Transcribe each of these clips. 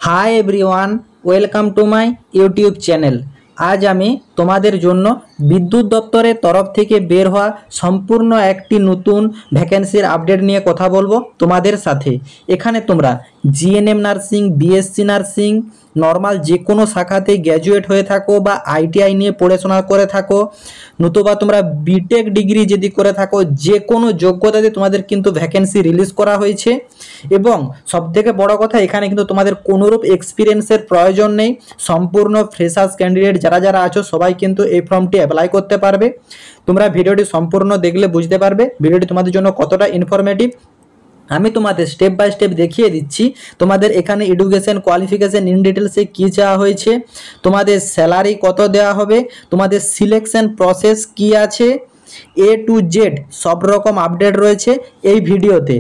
Hi everyone, welcome to my YouTube channel. আজ আমি তোমাদের জন্য বিদ্যুৎ দপ্তরের তরফ থেকে বের হওয়া সম্পূর্ণ একটি নতুন ভ্যাকেন্সির আপডেট নিয়ে কথা বলবো তোমাদের সাথে। এখানে তোমরা GNM nursing, BSc nursing, normal যে কোনো শাখাতে গ্র্যাজুয়েট হয়ে থাকো বা আইটিআই নিয়ে পড়াশোনা করে থাকো, নতুবা তোমরা বিটেক ডিগ্রি যদি করে থাকো, যে কোনো যোগ্যতাতে তোমাদের কিন্তু ভ্যাকেন্সি রিলিজ করা হয়েছে। এবং সবথেকে বড় কথা, এখানে কিন্তু তোমাদের কোনোরূপ এক্সপিরিয়েন্সের প্রয়োজন নেই। সম্পূর্ণ ফ্রেশার্স ক্যান্ডিডেট যারা যারা আছো সবাই কিন্তু এই ফর্মটি অ্যাপ্লাই করতে পারবে। তোমরা ভিডিওটি সম্পূর্ণ দেখলে বুঝতে পারবে ভিডিওটি তোমাদের জন্য কতটা ইনফরমেটিভ। আমি তোমাদের স্টেপ বাই স্টেপ দেখিয়ে দিচ্ছি তোমাদের এখানে এডুকেশন কোয়ালিফিকেশন ইন ডিটেলসে কী চাওয়া হয়েছে, তোমাদের স্যালারি কত দেওয়া হবে, তোমাদের সিলেকশন প্রসেস কি আছে, এ টু জেড সব রকম আপডেট রয়েছে এই ভিডিওতে।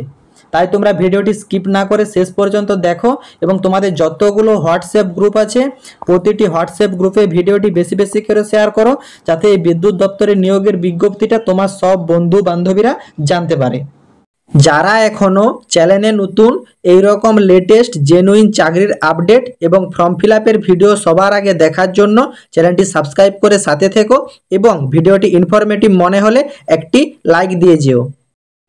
তাই তোমরা ভিডিওটি স্কিপ না করে শেষ পর্যন্ত দেখো এবং তোমাদের যতগুলো হোয়াটসঅ্যাপ গ্রুপ আছে প্রতিটি হোয়াটসঅ্যাপ গ্রুপে ভিডিওটি বেশি বেশি করে শেয়ার করো, যাতে এই বিদ্যুৎ দপ্তরের নিয়োগের বিজ্ঞপ্তিটা তোমার সব বন্ধু বান্ধবীরা জানতে পারে। যারা এখনও চ্যানেলে নতুন, এই রকম লেটেস্ট জেনুইন চাকরির আপডেট এবং ফর্ম ফিল আপের ভিডিও সবার আগে দেখার জন্য চ্যানেলটি সাবস্ক্রাইব করে সাথে থেকো এবং ভিডিওটি ইনফরমেটিভ মনে হলে একটি লাইক দিয়ে যেও।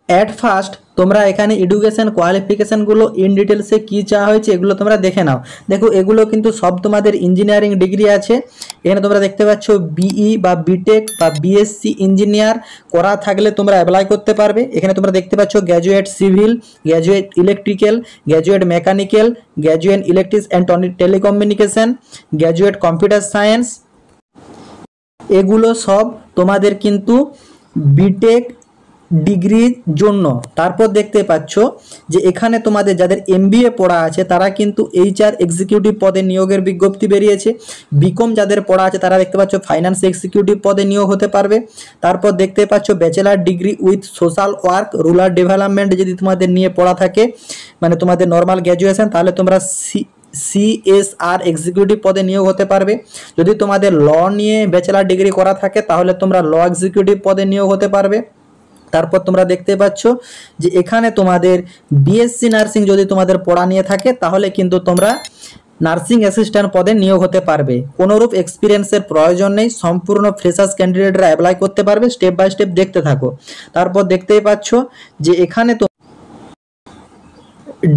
অ্যাট ফার্স্ট তোমরা এখানে এডুকেশন কোয়ালিফিকেশানগুলো ইন ডিটেলসে কী চাওয়া হয়েছে এগুলো তোমরা দেখে নাও। দেখো, এগুলো কিন্তু সব তোমাদের ইঞ্জিনিয়ারিং ডিগ্রি আছে। এখানে তোমরা দেখতে পাচ্ছ বিই বা বিটেক বা বিএসসি ইঞ্জিনিয়ার করা থাকলে তোমরা অ্যাপ্লাই করতে পারবে। এখানে তোমরা দেখতে পাচ্ছ graduate civil, graduate electrical, graduate mechanical, graduate electrics and telecommunication, graduate computer science, এগুলো সব তোমাদের কিন্তু বিটেক ডিগ্রির জন্য। তারপর দেখতে পাচ্ছ যে এখানে তোমাদের যাদের এমবিএ পড়া আছে তারা কিন্তু এইচআর এক্সিকিউটিভ পদে নিয়োগের বিজ্ঞপ্তি বেরিয়েছে। বিকম যাদের পড়া আছে তারা দেখতে পাচ্ছ ফাইন্যান্স এক্সিকিউটিভ পদে নিয়োগ হতে পারবে। তারপর দেখতে পাচ্ছ bachelor degree with social work rural development যদি তোমাদের নিয়ে পড়া থাকে, মানে তোমাদের নর্মাল গ্র্যাজুয়েশন, তাহলে তোমরা সিএসআর এক্সিকিউটিভ পদে নিয়োগ হতে পারবে। যদি তোমাদের ল নিয়ে ব্যাচেলার ডিগ্রি করা থাকে তাহলে তোমরা ল এক্সিকিউটিভ পদে নিয়োগ হতে পারবে। তারপর তোমরা দেখতে পাচ্ছ যে এখানে তোমাদের বিএসসি নার্সিং যদি তোমাদের পড়া নিয়ে থাকে তাহলে কিন্তু তোমরা নার্সিং অ্যাসিস্ট্যান্ট পদে নিয়োগ হতে পারবে। কোনোরূপ এক্সপিরিয়েন্সের প্রয়োজন নেই, সম্পূর্ণ ফ্রেশার্স ক্যান্ডিডেটরা অ্যাপ্লাই করতে পারবে। স্টেপ বাই স্টেপ দেখতে থাকো। তারপর দেখতেই পাচ্ছ যে এখানে তো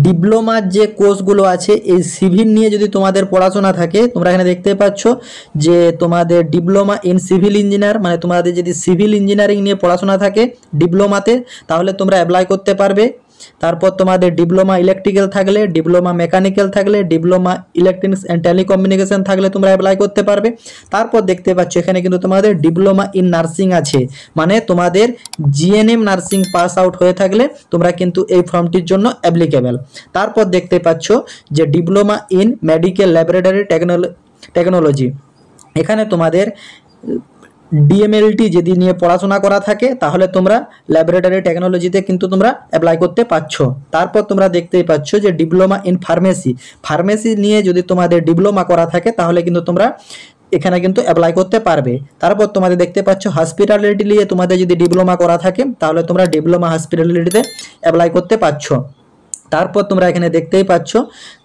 ডিপ্লোমার যে কোর্সগুলো আছে, এই সিভিল নিয়ে যদি তোমাদের পড়াশোনা থাকে, তোমরা এখানে দেখতে পাচ্ছ যে তোমাদের ডিপ্লোমা ইন সিভিল ইঞ্জিনিয়ার, মানে তোমাদের যদি সিভিল ইঞ্জিনিয়ারিং নিয়ে পড়াশোনা থাকে ডিপ্লোমাতে, তাহলে তোমরা অ্যাপ্লাই করতে পারবে। তারপর তোমাদের ডিপ্লোমা ইলেকট্রিক্যাল থাকলে, ডিপ্লোমা মেকানিক্যাল থাকলে, ডিপ্লোমা ইলেকট্রনিক্স অ্যান্ড টেলিকমিউনিকেশন থাকলে তোমরা অ্যাপ্লাই করতে পারবে। তারপর দেখতে পাচ্ছ এখানে কিন্তু তোমাদের ডিপ্লোমা ইন নার্সিং আছে, মানে তোমাদের জিএনএম নার্সিং পাস আউট হয়ে থাকলে তোমরা কিন্তু এই ফর্মটির জন্য অ্যাপ্লিকেবল। তারপর দেখতে পাচ্ছ যে diploma in medical laboratory technology, এখানে তোমাদের ডিএমএলটি যদি নিয়ে পড়াশোনা করা থাকে তাহলে তোমরা ল্যাবরেটরি টেকনোলজিতে কিন্তু তোমরা অ্যাপ্লাই করতে পারছো। তারপর তোমরা দেখতেই পাচ্ছ যে ডিপ্লোমা ইন ফার্মেসি নিয়ে যদি তোমাদের ডিপ্লোমা করা থাকে তাহলে কিন্তু তোমরা এখানে কিন্তু অ্যাপ্লাই করতে পারবে। তারপর তোমাদের দেখতে পাচ্ছ হসপিটালিটি নিয়ে তোমাদের যদি ডিপ্লোমা করা থাকে তাহলে তোমরা ডিপ্লোমা হসপিটালিটিতে অ্যাপ্লাই করতে পারছো। তারপর তোমরা এখানে দেখতেই পাচ্ছ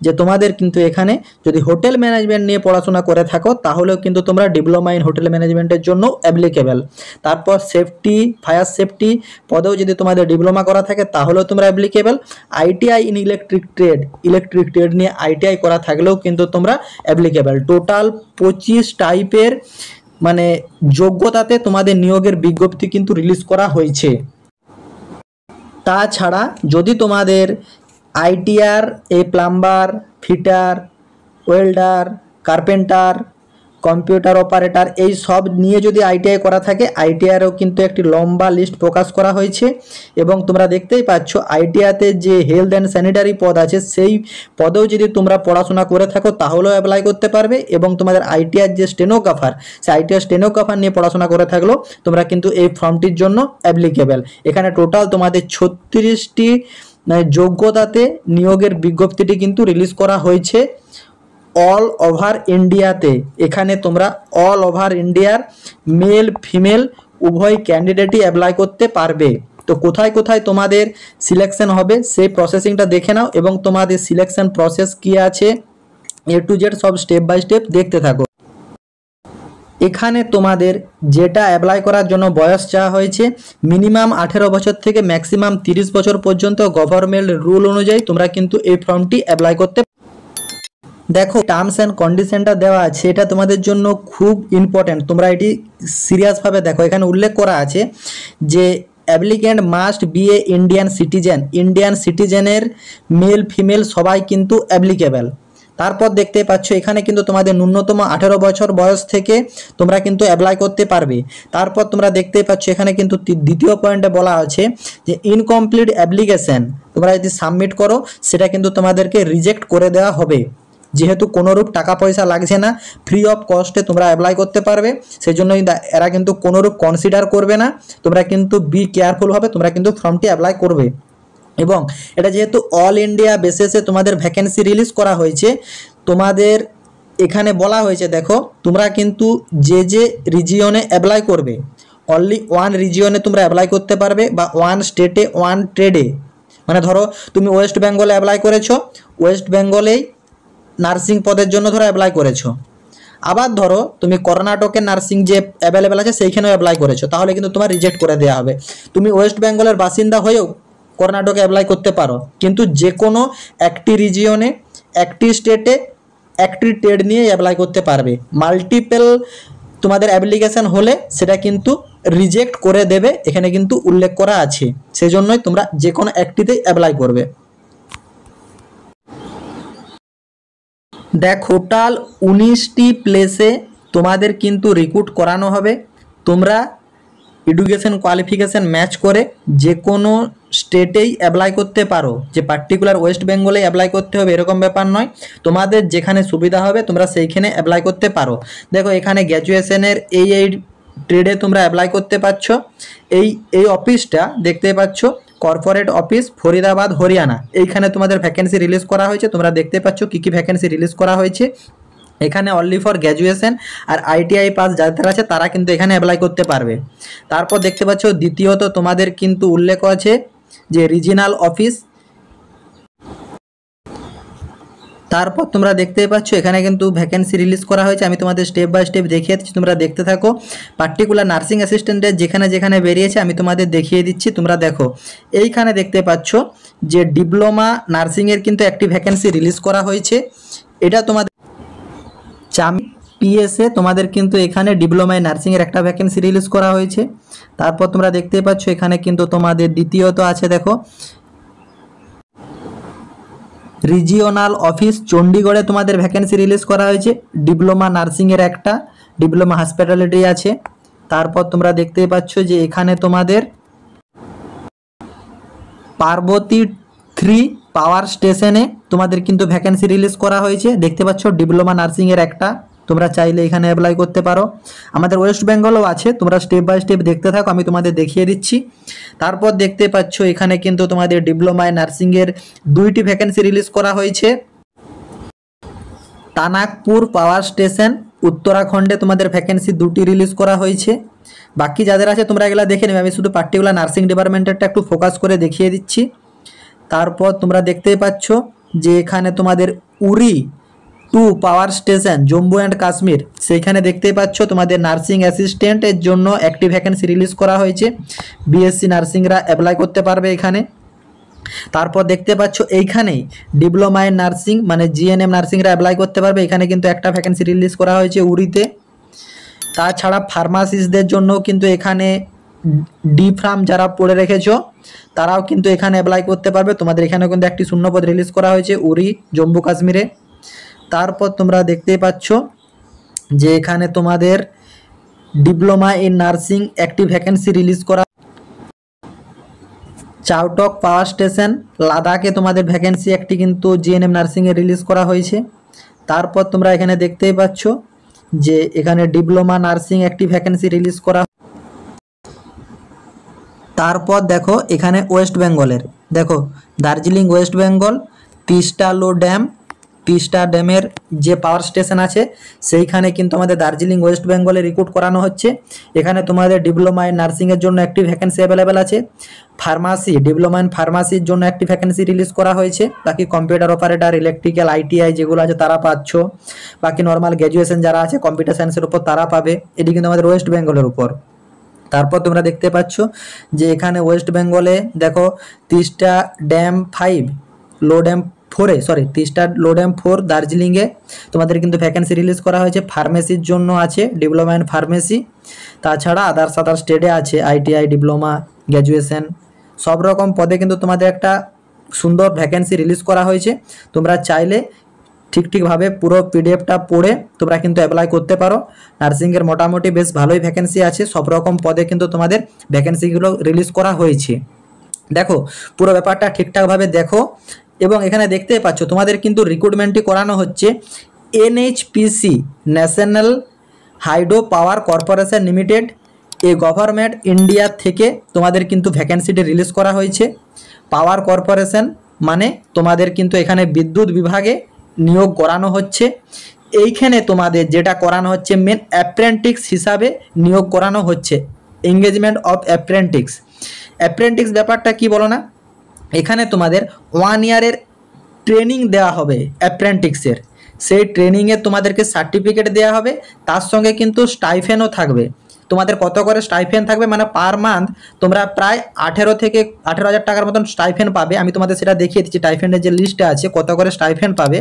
যে তোমাদের কিন্তু এখানে যদি হোটেল ম্যানেজমেন্ট নিয়ে পড়াশোনা করে থাকো তাহলেও কিন্তু তোমরা ডিপ্লোমা ইন হোটেল ম্যানেজমেন্টের জন্য অ্যাপ্লিকেবল। তারপর সেফটি, ফায়ার সেফটি পদেও যদি তোমাদের ডিপ্লোমা করা থাকে তাহলেও তোমরা applicable. ITI in electric trade নিয়ে আইটিআই করা থাকলেও কিন্তু তোমরা অ্যাপ্লিকেবল। টোটাল 25 টাইপের মানে যোগ্যতাতে তোমাদের নিয়োগের বিজ্ঞপ্তি কিন্তু রিলিজ করা হয়েছে। তাছাড়া যদি তোমাদের ITR, plumber, fitter, welder, carpenter, computer operator, এই সব নিয়ে যদি আইটিআই করা থাকে আইটিআরও কিন্তু একটি লম্বা লিস্ট প্রকাশ করা হয়েছে। এবং তোমরা দেখতেই পাচ্ছ আইটিআইতে যে হেলথ অ্যান্ড স্যানিটারি পদ আছে সেই পদেও যদি তোমরা পড়াশোনা করে থাকো তাহলেও অ্যাপ্লাই করতে পারবে। এবং তোমাদের আইটিআর যে স্টেনোগ্রাফার, সেই আইটিআর স্টেনোগ্রাফার নিয়ে পড়াশোনা করে থাকলেও তোমরা কিন্তু এই ফর্মটির জন্য অ্যাপ্লিকেবল। এখানে টোটাল তোমাদের 36টি যোগ্যতাতে নিয়োগের বিজ্ঞপ্তিটি কিন্তু রিলিজ করা হয়েছে অল ওভার ইন্ডিয়াতে। এখানে তোমরা অল ওভার ইন্ডিয়ার মেল ফিমেল উভয় ক্যান্ডিডেটই অ্যাপ্লাই করতে পারবে। তো কোথায় কোথায় তোমাদের সিলেকশন হবে সেই প্রসেসিংটা দেখে নাও এবং তোমাদের সিলেকশন প্রসেস কি আছে টু জেড সব স্টেপ বাই স্টেপ দেখতে থাকো। এখানে তোমাদের যেটা অ্যাপ্লাই করার জন্য বয়স চাওয়া হয়েছে মিনিমাম 18 বছর থেকে ম্যাক্সিমাম 30 বছর পর্যন্ত গভর্নমেন্ট রুল অনুযায়ী তোমরা কিন্তু এই ফর্মটি অ্যাপ্লাই করতে। দেখো টার্মস অ্যান্ড কন্ডিশনটা দেওয়া আছে, এটা তোমাদের জন্য খুব ইম্পর্ট্যান্ট, তোমরা এটি সিরিয়াসভাবে দেখো। এখানে উল্লেখ করা আছে যে applicant must be a Indian citizen, Indian সিটিজেনের মেল ফিমেল সবাই কিন্তু অ্যাপ্লিকেবল। তারপর দেখতে পাচ্ছ এখানে কিন্তু তোমাদের ন্যূনতম 18 বছর বয়স থেকে তোমরা কিন্তু অ্যাপ্লাই করতে পারবে। তারপর তোমরা দেখতে পাচ্ছ এখানে কিন্তু দ্বিতীয় পয়েন্টে বলা আছে যে ইনকমপ্লিট অ্যাপ্লিকেশন তোমরা যদি সাবমিট করো সেটা কিন্তু তোমাদেরকে রিজেক্ট করে দেওয়া হবে। যেহেতু কোনোরূপ টাকা পয়সা লাগছে না, ফ্রি অফ কস্টে তোমরা অ্যাপ্লাই করতে পারবে, সেই জন্য এরা কিন্তু কোনোরূপ কনসিডার করবে না। তোমরা কিন্তু বি কেয়ারফুলভাবে তোমরা কিন্তু ফর্মটি অ্যাপ্লাই করবে। এবং এটা যেহেতু অল ইন্ডিয়া বেসিসে তোমাদের ভ্যাকেন্সি রিলিজ করা হয়েছে, তোমাদের এখানে বলা হয়েছে দেখো তোমরা কিন্তু যে যে রিজিয়নে অ্যাপ্লাই করবে অনলি ওয়ান রিজিয়নে তোমরা অ্যাপ্লাই করতে পারবে বা ওয়ান স্টেটে ওয়ান ট্রেডে। মানে ধরো তুমি ওয়েস্ট বেঙ্গলে অ্যাপ্লাই করেছো, ওয়েস্ট বেঙ্গলেই নার্সিং পদের জন্য ধরো অ্যাপ্লাই করেছো। আবার ধরো তুমি কর্ণাটকের নার্সিং যে অ্যাভেলেবেল আছে সেইখানেও অ্যাপ্লাই করেছো, তাহলে কিন্তু তোমার রিজেক্ট করে দেওয়া হবে। তুমি ওয়েস্ট বেঙ্গলের বাসিন্দা হয়েও কর্ণাটকে অ্যাপ্লাই করতে পারো, কিন্তু যে কোনো একটি রিজিয়নে একটি স্টেটে একটি ট্রেড নিয়ে অ্যাপ্লাই করতে পারবে। মাল্টিপল তোমাদের অ্যাপ্লিকেশান হলে সেটা কিন্তু রিজেক্ট করে দেবে, এখানে কিন্তু উল্লেখ করা আছে। সেজন্যই তোমরা যে কোনো একটিতেই অ্যাপ্লাই করবে। দেখো টোটাল 19টি প্লেসে তোমাদের কিন্তু রিক্রুট করানো হবে। তোমরা এডুকেশন কোয়ালিফিকেশান ম্যাচ করে যে কোনো স্টেটেই অ্যাপ্লাই করতে পারো, যে পার্টিকুলার ওয়েস্ট বেঙ্গলেই অ্যাপ্লাই করতে হবে এরকম ব্যাপার নয়। তোমাদের যেখানে সুবিধা হবে তোমরা সেইখানে অ্যাপ্লাই করতে পারো। দেখো এখানে গ্র্যাজুয়েশনের এই ট্রেডে তোমরা অ্যাপ্লাই করতে পারছো। এই অফিসটা দেখতে পাচ্ছ কর্পোরেট অফিস ফরিদাবাদ হরিয়ানা, এইখানে তোমাদের ভ্যাকেন্সি রিলিজ করা হয়েছে। তোমরা দেখতে পাচ্ছ কী কী ভ্যাকেন্সি রিলিজ করা হয়েছে। এখানে অনলি ফর গ্র্যাজুয়েশন আর আইটিআই পাস যাদের আছে তারা কিন্তু এখানে অ্যাপ্লাই করতে পারবে। তারপর দেখতে পাচ্ছ দ্বিতীয়ত তোমাদের কিন্তু উল্লেখ আছে যে রিজিনাল অফিস। তারপর তোমরা দেখতে পাচ্ছ এখানে কিন্তু ভ্যাকেন্সি রিলিজ করা হয়েছে। আমি তোমাদের স্টেপ বাই স্টেপ দেখিয়ে দিচ্ছি, তোমরা দেখতে থাকো। পার্টিকুলার নার্সিং অ্যাসিস্ট্যান্টের যেখানে যেখানে বেরিয়েছে আমি তোমাদের দেখিয়ে দিচ্ছি। তোমরা দেখো এইখানে দেখতে পাচ্ছ যে ডিপ্লোমা নার্সিংয়ের কিন্তু একটি ভ্যাকেন্সি রিলিজ করা হয়েছে। এটা তোমাদের পিএসএ তোমাদের কিন্তু এখানে ডিপ্লোমায় নার্সিংয়ের একটা ভ্যাকেন্সি রিলিজ করা হয়েছে। তারপর তোমরা দেখতে পাচ্ছ এখানে কিন্তু তোমাদের দ্বিতীয়ত আছে দেখো রিজিওনাল অফিস চণ্ডীগড়ে তোমাদের ভ্যাকেন্সি রিলিজ করা হয়েছে, ডিপ্লোমা নার্সিংয়ের একটা, ডিপ্লোমা হসপিটালিটি আছে। তারপর তোমরা দেখতে পাচ্ছ যে এখানে তোমাদের পার্বতী 3 পাওয়ার স্টেশনে তোমাদের কিন্তু ভ্যাকেন্সি রিলিজ করা হয়েছে। দেখতে পাচ্ছ ডিপ্লোমা নার্সিংয়ের একটা, তোমরা চাইলে এখানে অ্যাপ্লাই করতে পারো। আমাদের ওয়েস্ট বেঙ্গলও আছে, তোমরা স্টেপ বাই স্টেপ দেখতে থাকো, আমি তোমাদের দেখিয়ে দিচ্ছি। তারপর দেখতে পাচ্ছ এখানে কিন্তু তোমাদের ডিপ্লোমায় নার্সিংয়ের 2টি ভ্যাকেন্সি রিলিজ করা হয়েছে। তানাকপুর পাওয়ার স্টেশন উত্তরাখণ্ডে তোমাদের ভ্যাকেন্সি 2টি রিলিজ করা হয়েছে। বাকি যাদের আছে তোমরা এগুলো দেখে নেবে, আমি শুধু পার্টিকুলার নার্সিং ডিপার্টমেন্টেরটা একটু ফোকাস করে দেখিয়ে দিচ্ছি। তারপর তোমরা দেখতেই পাচ্ছ যে এখানে তোমাদের উরি 2 power station Jammu and Kashmir, সেইখানে দেখতেই পাচ্ছ তোমাদের নার্সিং অ্যাসিস্ট্যান্টের জন্য একটি ভ্যাকেন্সি রিলিজ করা হয়েছে। বিএসসি নার্সিংরা অ্যাপ্লাই করতে পারবে এখানে। তারপর দেখতে পাচ্ছ এইখানেই ডিপ্লোমা ইন নার্সিং মানে জিএনএম নার্সিংরা অ্যাপ্লাই করতে পারবে, এখানে কিন্তু একটা ভ্যাকেন্সি রিলিজ করা হয়েছে উরিতে। তাছাড়া ফার্মাসিস্টদের জন্য কিন্তু এখানে ডি ফার্ম যারা পড়ে রেখেছো তারাও কিন্তু এখানে অ্যাপ্লাই করতে পারবে। তোমাদের এখানে কিন্তু একটি শূন্যপদ রিলিজ করা হয়েছে উরি জম্মু কাশ্মীরে। তারপর তোমরা দেখতেই পাচ্ছ যে এখানে তোমাদের ডিপ্লোমা ইন নার্সিং একটি ভ্যাকেন্সি রিলিজ করা। চাউটক পাওয়ার স্টেশন লাদাখে তোমাদের ভ্যাকেন্সি একটি কিন্তু জিএনএম নার্সিংয়ে রিলিজ করা হয়েছে। তারপর তোমরা এখানে দেখতেই পাচ্ছ যে এখানে ডিপ্লোমা নার্সিং একটি ভ্যাকেন্সি রিলিজ করা। তারপর দেখো এখানে ওয়েস্ট বেঙ্গলের দেখো দার্জিলিং ওয়েস্ট বেঙ্গল তিস্তা লো ড্যাম তিস্তা ড্যামের যে পাওয়ার স্টেশন আছে সেইখানে কিন্তু আমাদের দার্জিলিং ওয়েস্ট বেঙ্গলে রিক্রুট করানো হচ্ছে। এখানে তোমাদের ডিপ্লোমা ইন নার্সিংয়ের জন্য একটি ভ্যাকেন্সি অ্যাভেলেবেল আছে। ফার্মাসি, ডিপ্লোমা ইন ফার্মাসির জন্য একটি ভ্যাকেন্সি রিলিজ করা হয়েছে। বাকি কম্পিউটার অপারেটর, ইলেকট্রিক্যাল, আইটিআই যেগুলো আছে তারা পাচ্ছ। বাকি নর্মাল গ্র্যাজুয়েশন যারা আছে কম্পিউটার সায়েন্সের উপর তারা পাবে। এটি কিন্তু আমাদের ওয়েস্ট বেঙ্গলের উপর। তারপর তোমরা দেখতে পাচ্ছ যে এখানে ওয়েস্ট বেঙ্গলে দেখো Teesta dam 5 low dam 4 Teesta low dam 4 দার্জিলিংয়ে তোমাদের কিন্তু ভ্যাকেন্সি রিলিজ করা হয়েছে। ফার্মেসির জন্য আছে, ডিপ্লোমা ইন ফার্মেসি। তাছাড়া আদার্স স্টেটে আছে আইটিআই, ডিপ্লোমা, গ্র্যাজুয়েশন, সব রকম পদে কিন্তু তোমাদের একটা সুন্দর ভ্যাকেন্সি রিলিজ করা হয়েছে। তোমরা চাইলে ঠিকভাবে পুরো পিডিএফটা পড়ে তোমরা কিন্তু অ্যাপ্লাই করতে পারো। নার্সিংয়ের মোটামুটি বেশ ভালোই ভ্যাকেন্সি আছে, সব রকম পদে কিন্তু তোমাদের ভ্যাকেন্সিগুলো রিলিজ করা হয়েছে। দেখো পুরো ব্যাপারটা ঠিকঠাকভাবে দেখো। এবং এখানে দেখতেই পাচ্ছ তোমাদের কিন্তু রিক্রুটমেন্টটি করানো হচ্ছে NHPC, national hydro power corporation limited, a government India থেকে তোমাদের কিন্তু ভ্যাকেন্সিটি রিলিজ করা হয়েছে। পাওয়ার কর্পোরেশন মানে তোমাদের কিন্তু এখানে বিদ্যুৎ বিভাগে নিয়োগ করানো হচ্ছে। এইখানে তোমাদের যেটা করানো হচ্ছে মেন অ্যাপ্রেন্টিক্স হিসাবে নিয়োগ করানো হচ্ছে। এঙ্গেজমেন্ট অফ অ্যাপ্রেন্টিক্স ব্যাপারটা কি বলো না, এখানে তোমাদের 1 ইয়ারের ট্রেনিং দেওয়া হবে অ্যাপ্রেন্টিক্সের। সেই ট্রেনিংয়ে তোমাদেরকে সার্টিফিকেট দেওয়া হবে, তার সঙ্গে কিন্তু স্টাইফেনও থাকবে। তোমাদের কত করে স্টাইফেন থাকবে মানে পার মান্থ তোমরা প্রায় 18,000 টাকার মতন স্টাইফেন পাবে। আমি তোমাদের সেটা দেখিয়ে দিচ্ছি, স্টাইফেনের যে লিস্টে আছে কত করে স্টাইফেন পাবে।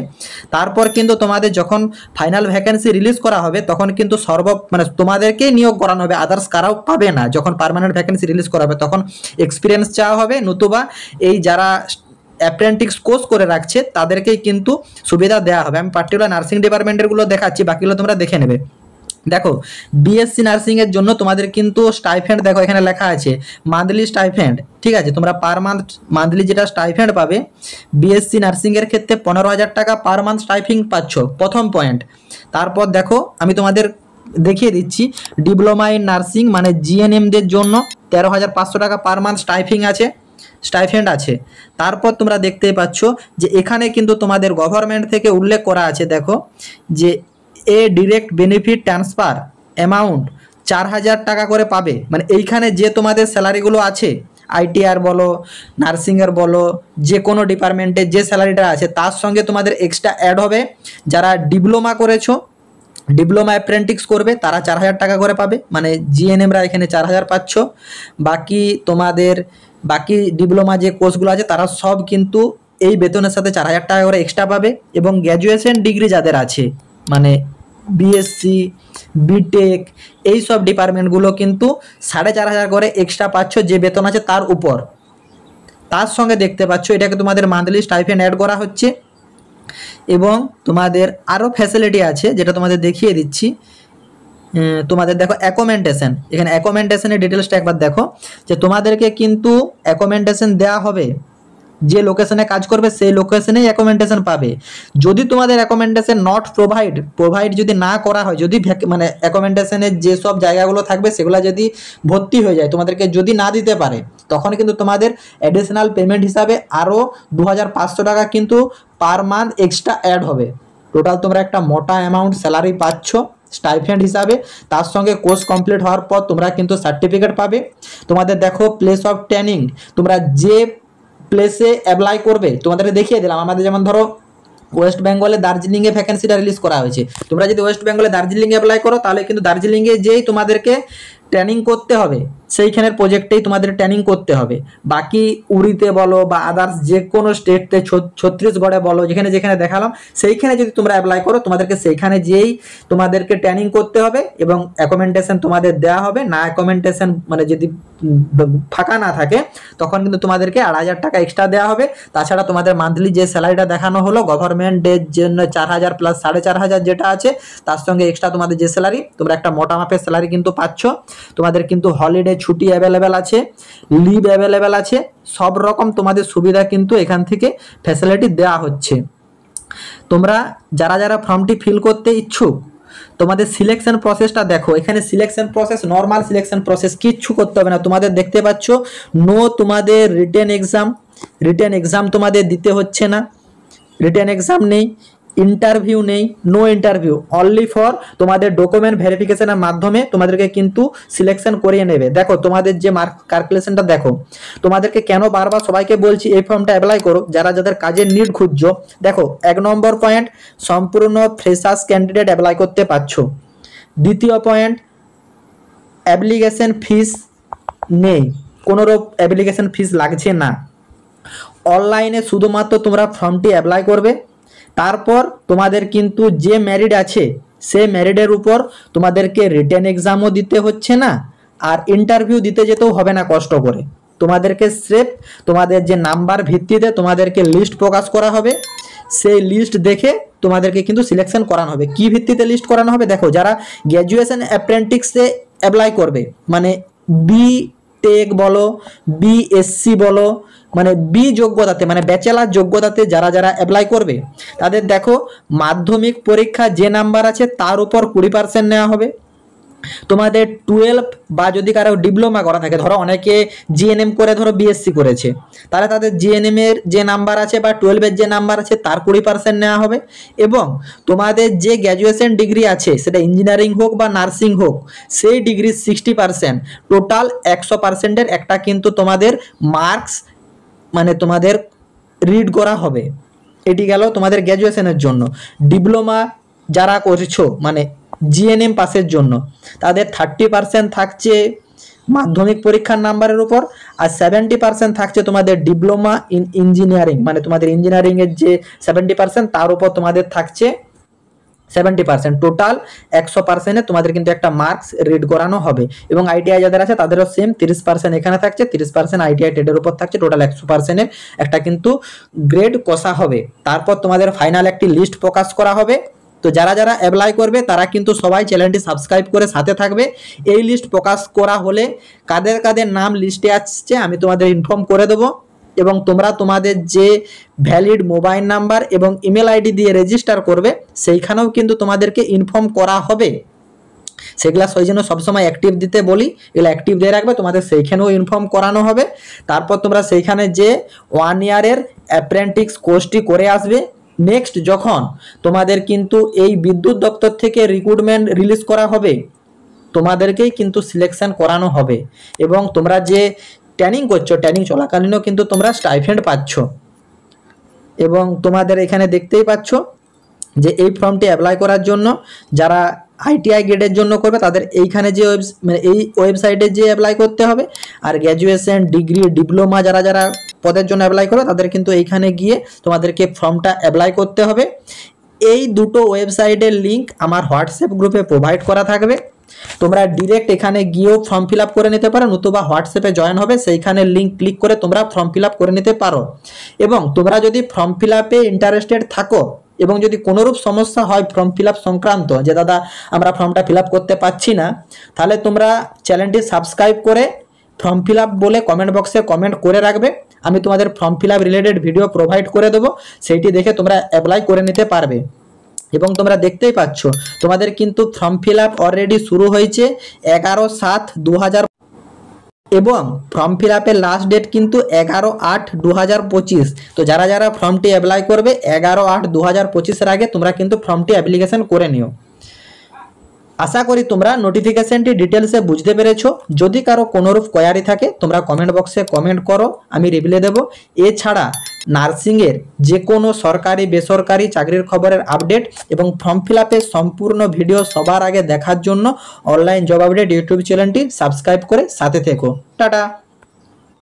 তারপর কিন্তু তোমাদের যখন ফাইনাল ভ্যাকেন্সি রিলিজ করা হবে তখন কিন্তু তোমাদেরকেই নিয়োগ করানো হবে, আদার্স কারাও পাবে না। যখন পার্মানেন্ট ভ্যাকেন্সি রিলিজ করা হবে তখন এক্সপিরিয়েন্স চাওয়া হবে, নতুবা এই যারা অ্যাপ্রেন্টিক্স কোর্স করে রাখছে তাদেরকেই কিন্তু সুবিধা দেওয়া হবে। আমি পার্টিকুলার নার্সিং ডিপার্টমেন্টেরগুলো দেখাচ্ছি, বাকিগুলো তোমরা দেখে নেবে। দেখো বিএসসি নার্সিংয়ের জন্য তোমাদের কিন্তু স্টাইফেন্ড দেখো এখানে লেখা আছে মান্থলি স্টাইফেন্ড, ঠিক আছে। তোমরা পার মান্থলি যেটা স্টাইফেন্ড পাবে বিএসসি নার্সিংয়ের ক্ষেত্রে 15,000 টাকা পার মান্থ স্টাইফিং পাচ্ছ, প্রথম পয়েন্ট। তারপর দেখো আমি তোমাদের দেখিয়ে দিচ্ছি ডিপ্লোমা ইন নার্সিং মানে জিএনএমদের জন্য 13,500 টাকা পার মান্থ স্টাইফেন্ড আছে। তারপর তোমরা দেখতে পাচ্ছ যে এখানে কিন্তু তোমাদের গভর্নমেন্ট থেকে উল্লেখ করা আছে, দেখো যে a direct benefit transfer amount 4,000 টাকা করে পাবে। মানে এইখানে যে তোমাদের স্যালারিগুলো আছে আইটিআর বলো, নার্সিংয়ের বলো, যে কোনো ডিপার্টমেন্টে যে স্যালারিটা আছে তার সঙ্গে তোমাদের এক্সট্রা অ্যাড হবে। যারা ডিপ্লোমা করেছো, ডিপ্লোমা অ্যাপ্রেন্টিক্স করবে তারা 4,000 টাকা করে পাবে, মানে জিএনএমরা এখানে 4,000 পাচ্ছ। বাকি ডিপ্লোমা যে কোর্সগুলো আছে তারা সব কিন্তু এই বেতনের সাথে 4,000 টাকা করে এক্সট্রা পাবে। এবং গ্র্যাজুয়েশন ডিগ্রি যাদের আছে মানে বিএসসি, বিটেক, এই সব ডিপার্টমেন্টগুলো কিন্তু 4,500 করে এক্সট্রা পাচ্ছ যে বেতন আছে তার উপর। তার সঙ্গে দেখতে পাচ্ছ এটাকে তোমাদের মান্থলি স্টাইফেন্ড অ্যাড করা হচ্ছে। এবং তোমাদের আরও ফ্যাসিলিটি আছে যেটা তোমাদের দেখিয়ে দিচ্ছি। তোমাদের দেখো অ্যাকোমেন্ডেশন, এখানে অ্যাকোমেন্ডেশনের ডিটেলসটা একবার দেখো যে তোমাদেরকে কিন্তু অ্যাকোমেন্ডেশন দেওয়া হবে, যে লোকেশনে কাজ করবে সেই লোকেশনেই অ্যাকোমেন্ডেশন পাবে। যদি তোমাদের অ্যাকোমেন্ডেশন নট প্রোভাইড যদি না করা হয়, যদি মানে অ্যাকোমেন্ডেশনের যেসব জায়গাগুলো থাকবে সেগুলো যদি ভর্তি হয়ে যায়, তোমাদেরকে যদি না দিতে পারে, তখন কিন্তু তোমাদের অ্যাডিশনাল পেমেন্ট হিসাবে আরও 2,500 টাকা কিন্তু পার মান্থ এক্সট্রা অ্যাড হবে। টোটাল তোমরা একটা মোটা অ্যামাউন্ট স্যালারি পাচ্ছ স্টাইফেন্ড হিসাবে। তার সঙ্গে কোর্স কমপ্লিট হওয়ার পর তোমরা কিন্তু সার্টিফিকেট পাবে। তোমাদের দেখো প্লেস অফ ট্রেনিং, তোমরা যে প্লেসে অ্যাপ্লাই করবে তোমাদেরকে দেখিয়ে দিলাম। আমাদের যেমন ধরো ওয়েস্ট বেঙ্গলে দার্জিলিংয়ে ভ্যাকেন্সিটা রিলিজ করা হয়েছে। তোমরা যদি ওয়েস্ট বেঙ্গলে দার্জিলিংয়ে অ্যাপ্লাই করো তাহলে কিন্তু দার্জিলিংয়ে যেই তোমাদেরকে ট্রেনিং করতে হবে, সেইখানের প্রজেক্টেই তোমাদের ট্রেনিং করতে হবে। বাকি উড়িতে বলো বা আদার্স যে কোনো স্টেটে, ছত্তিশগড়ে বলো, যেখানে যেখানে দেখালাম সেইখানে যদি তোমরা অ্যাপ্লাই করো তোমাদেরকে সেইখানে যেই তোমাদেরকে ট্রেনিং করতে হবে এবং অ্যাকোমেন্ডেশন তোমাদের দেওয়া হবে। না অ্যাকোমেন্ডেশন মানে যদি ফাঁকা না থাকে তখন কিন্তু তোমাদেরকে 2,500 টাকা এক্সট্রা দেওয়া হবে। তাছাড়া তোমাদের মান্থলি যে স্যালারিটা দেখানো হলো গভর্নমেন্টের জন্য 4,000 প্লাস 4,500 যেটা আছে, তার সঙ্গে এক্সট্রা তোমাদের যে স্যালারি, তোমরা একটা মোটা মাপের স্যালারি কিন্তু পাচ্ছ। তোমাদের কিন্তু হলিডে ছুটি অ্যাভেলেবেল আছে, লিভ অ্যাভেলেবেল আছে, সব রকম তোমাদের সুবিধা কিন্তু এখান থেকে ফ্যাসিলিটি দেওয়া হচ্ছে। তোমরা যারা ফর্মটি ফিল করতে ইচ্ছুক, তোমাদের সিলেকশন প্রসেসটা দেখো। এখানে selection process normal selection process, কিচ্ছু করতে হবে না। তোমাদের দেখতে পাচ্ছ তোমাদের রিটেন এক্সাম তোমাদের দিতে হচ্ছে না, রিটেন এক্সাম নেই। ইন্টারভিউ নেই, নো ইন্টারভিউ, অনলি ফর তোমাদের ডকুমেন্ট ভেরিফিকেশনের মাধ্যমে তোমাদেরকে কিন্তু সিলেকশন করিয়ে নেবে। দেখো তোমাদের যে মার্ক ক্যালকুলেশনটা দেখো, তোমাদেরকে কেন বারবার সবাইকে বলছি এই ফর্মটা অ্যাপ্লাই করো যারা যাদের কাজের নিড খুঁজছো। দেখো 1 নম্বর পয়েন্ট, সম্পূর্ণ ফ্রেশার্স ক্যান্ডিডেট অ্যাপ্লাই করতে পারছো। দ্বিতীয় পয়েন্ট, অ্যাপ্লিকেশন ফিস নেই, কোনোরূপ অ্যাপ্লিকেশন ফিস লাগছে না। অনলাইনে শুধুমাত্র তোমরা ফর্মটি অ্যাপ্লাই করবে, তারপর তোমাদের কিন্তু যে মেরিট আছে সেই মেরিটের উপর তোমাদেরকে রিটেন এক্সামও দিতে হচ্ছে না, আর ইন্টারভিউ দিতে যেতেও হবে না কষ্ট করে। তোমাদেরকে স্রেফ তোমাদের যে নাম্বার ভিত্তিতে তোমাদেরকে লিস্ট প্রকাশ করা হবে, সেই লিস্ট দেখে তোমাদেরকে কিন্তু সিলেকশন করানো হবে। কি ভিত্তিতে লিস্ট করানো হবে? দেখো যারা গ্র্যাজুয়েশন অ্যাপ্রেন্টিসে অ্যাপ্লাই করবে, মানে বি টেক বলো, বিএসসি বলো, মানে বি যোগ্যতাতে, মানে ব্যাচেলার যোগ্যতাতে যারা যারা অ্যাপ্লাই করবে তাদের দেখো মাধ্যমিক পরীক্ষা যে নাম্বার আছে তার উপর 20% নেওয়া হবে। তোমাদের 12 বা যদি কারো ডিপ্লোমা করা থাকে, ধরো অনেকে জিএনএম করে ধরো বিএসসি করেছে, তাহলে তাদের জিএনএম এর যে নাম্বার আছে বা 12 এর যে নাম্বার আছে তার 20% নেওয়া হবে। এবং তোমাদের যে গ্র্যাজুয়েশন ডিগ্রি আছে সেটা ইঞ্জিনিয়ারিং হোক বা নার্সিং হোক, সেই ডিগ্রি 60%, টোটাল 100%-এর একটা কিন্তু তোমাদের মার্কস মানে তোমাদের রিড করা হবে। এটি গেল তোমাদের গ্র্যাজুয়েশনের জন্য। ডিপ্লোমা যারা করছো মানে জিএনএম পাসের জন্য, তাদের 30% থাকছে মাধ্যমিক পরীক্ষার নাম্বারের উপর, আর 70% থাকছে তোমাদের ডিপ্লোমা ইন ইঞ্জিনিয়ারিং, মানে তোমাদের ইঞ্জিনিয়ারিংয়ের যে 70% তার উপর তোমাদের থাকছে 70%। টোটাল 100%-এ তোমাদের কিন্তু একটা মার্কস রিড করানো হবে। এবং আইটিআই যাদের আছে তাদেরও সেম 30% এখানে থাকছে, 30% আইটিআই ট্রেডের উপর থাকছে, টোটাল 100%-এর একটা কিন্তু গ্রেড কষা হবে। তারপর তোমাদের ফাইনাল একটি লিস্ট প্রকাশ করা হবে। তো যারা যারা অ্যাপ্লাই করবে তারা কিন্তু সবাই চ্যানেলটি সাবস্ক্রাইব করে সাথে থাকবে। এই লিস্ট প্রকাশ করা হলে কাদের কাদের নাম লিস্টে আসছে আমি তোমাদের ইনফর্ম করে দেবো। এবং তোমরা তোমাদের যে ভ্যালিড মোবাইল নাম্বার এবং ইমেল আইডি দিয়ে রেজিস্টার করবে সেইখানেও কিন্তু তোমাদেরকে ইনফর্ম করা হবে। সেগুলা সেই জন্য সবসময় অ্যাক্টিভ দিতে বলি, এগুলো অ্যাক্টিভ দিয়ে রাখবে, তোমাদের সেইখানেও ইনফর্ম করানো হবে। তারপর তোমরা সেইখানে যে 1 ইয়ারের অ্যাপ্রেন্টিস কোর্সটি করে আসবে। নেক্সট যখন তোমাদের কিন্তু এই বিদ্যুৎ দপ্তর থেকে রিক্রুটমেন্ট রিলিজ করা হবে, তোমাদেরকেই কিন্তু সিলেকশন করানো হবে। এবং তোমরা যে ট্রেনিং করছো, ট্রেনিং চলাকালীনও কিন্তু তোমরা স্টাইফেন্ড পাচ্ছ। এবং তোমাদের এখানে দেখতেই পাচ্ছ যে এই ফর্মটি অ্যাপ্লাই করার জন্য যারা আইটিআই গ্রেডের জন্য করবে তাদের এইখানে যে মানে এই ওয়েবসাইটে যে অ্যাপ্লাই করতে হবে, আর গ্র্যাজুয়েশন ডিগ্রি ডিপ্লোমা যারা যারা পদের জন্য অ্যাপ্লাই করবে তাদের কিন্তু এইখানে গিয়ে তোমাদেরকে ফর্মটা অ্যাপ্লাই করতে হবে। এই দুটো ওয়েবসাইটের লিঙ্ক আমার হোয়াটসঅ্যাপ গ্রুপে প্রোভাইড করা থাকবে, তোমরা ডিরেক্ট এখানে গিয়েও ফর্ম ফিল আপ করে নিতে পারো, নতুবা হোয়াটসঅ্যাপে জয়েন হবে সেইখানে লিঙ্ক ক্লিক করে তোমরা ফর্ম ফিল আপ করে নিতে পারো। এবং তোমরা যদি ফর্ম ফিল আপে ইন্টারেস্টেড থাকো এবং যদি কোনোরূপ সমস্যা হয় ফর্ম ফিল আপ সংক্রান্ত, যে দাদা আমরা ফর্মটা ফিল আপ করতে পারছি না, তাহলে তোমরা চ্যানেলটি সাবস্ক্রাইব করে ফর্ম ফিল আপ বলে কমেন্ট বক্সে কমেন্ট করে রাখবে। আমি তোমাদের form fill up related video provide করে দেবো, সেইটি দেখে তোমরা অ্যাপ্লাই করে নিতে পারবে। এবং তোমরা দেখতেই পাচ্ছ তোমাদের কিন্তু ফর্ম ফিল আপ অলরেডি শুরু হয়েছে 11/7/2000 এবং ফর্ম ফিল আপের লাস্ট ডেট কিন্তু 11/8/2025। তো যারা যারা ফর্মটি অ্যাপ্লাই করবে 11/8/2025-এর আগে তোমরা কিন্তু ফর্মটি অ্যাপ্লিকেশন করে নিও। আশা করি তোমরা নোটিফিকেশনটি ডিটেলসে বুঝতে পেরেছো। যদি কারো কোনোরূপ কোয়ারি থাকে তোমরা কমেন্ট বক্সে কমেন্ট করো, আমি রিপ্লাই দেবো। এছাড়া নার্সিংয়ের যে কোনো সরকারি বেসরকারি চাকরির খবরের আপডেট এবং ফর্ম ফিল আপের সম্পূর্ণ ভিডিও সবার আগে দেখার জন্য অনলাইন জব আপডেট ইউটিউব চ্যানেলটি সাবস্ক্রাইব করে সাথে থেকো। টাটা।